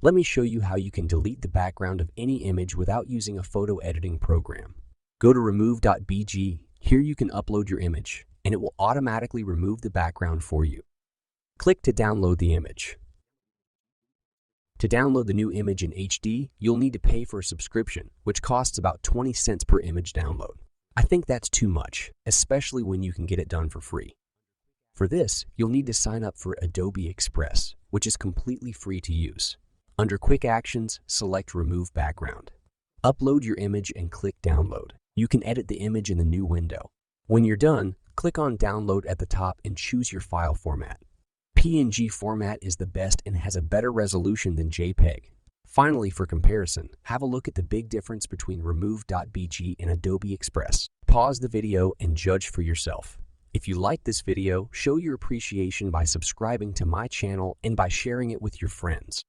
Let me show you how you can delete the background of any image without using a photo editing program. Go to Remove.bg. Here you can upload your image, and it will automatically remove the background for you. Click to download the image. To download the new image in HD, you'll need to pay for a subscription, which costs about 20 cents per image download. I think that's too much, especially when you can get it done for free. For this, you'll need to sign up for Adobe Express, which is completely free to use. Under Quick Actions, select Remove Background. Upload your image and click Download. You can edit the image in the new window. When you're done, click on Download at the top and choose your file format. PNG format is the best and has a better resolution than JPEG. Finally, for comparison, have a look at the big difference between Remove.bg and Adobe Express. Pause the video and judge for yourself. If you like this video, show your appreciation by subscribing to my channel and by sharing it with your friends.